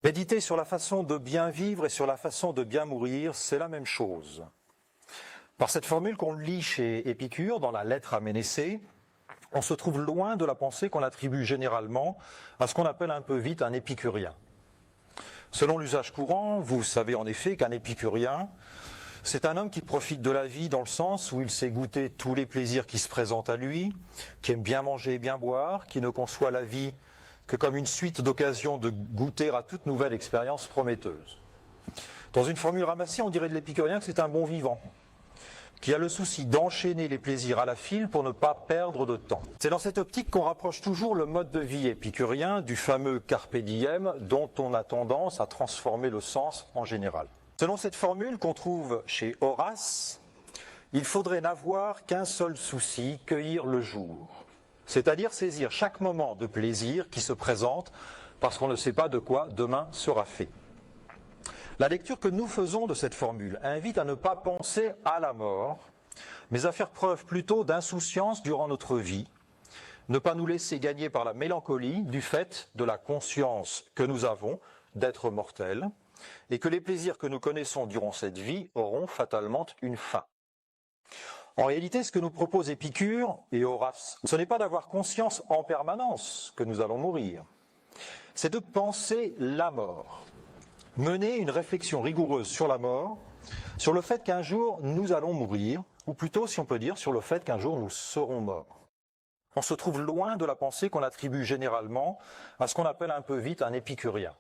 Méditer sur la façon de bien vivre et sur la façon de bien mourir, c'est la même chose. Par cette formule qu'on lit chez Épicure dans la Lettre à Ménécée, on se trouve loin de la pensée qu'on attribue généralement à ce qu'on appelle un peu vite un épicurien. Selon l'usage courant, vous savez en effet qu'un épicurien, c'est un homme qui profite de la vie dans le sens où il sait goûter tous les plaisirs qui se présentent à lui, qui aime bien manger et bien boire, qui ne conçoit la vie que comme une suite d'occasions de goûter à toute nouvelle expérience prometteuse. Dans une formule ramassée, on dirait de l'épicurien que c'est un bon vivant, qui a le souci d'enchaîner les plaisirs à la file pour ne pas perdre de temps. C'est dans cette optique qu'on rapproche toujours le mode de vie épicurien du fameux carpe diem dont on a tendance à transformer le sens en général. Selon cette formule qu'on trouve chez Horace, il faudrait n'avoir qu'un seul souci, cueillir le jour. C'est-à-dire saisir chaque moment de plaisir qui se présente parce qu'on ne sait pas de quoi demain sera fait. La lecture que nous faisons de cette formule invite à ne pas penser à la mort, mais à faire preuve plutôt d'insouciance durant notre vie, ne pas nous laisser gagner par la mélancolie du fait de la conscience que nous avons d'être mortels et que les plaisirs que nous connaissons durant cette vie auront fatalement une fin. En réalité, ce que nous propose Épicure et Horace, ce n'est pas d'avoir conscience en permanence que nous allons mourir, c'est de penser la mort. Mener une réflexion rigoureuse sur la mort, sur le fait qu'un jour nous allons mourir, ou plutôt, si on peut dire, sur le fait qu'un jour nous serons morts. On se trouve loin de la pensée qu'on attribue généralement à ce qu'on appelle un peu vite un épicurien.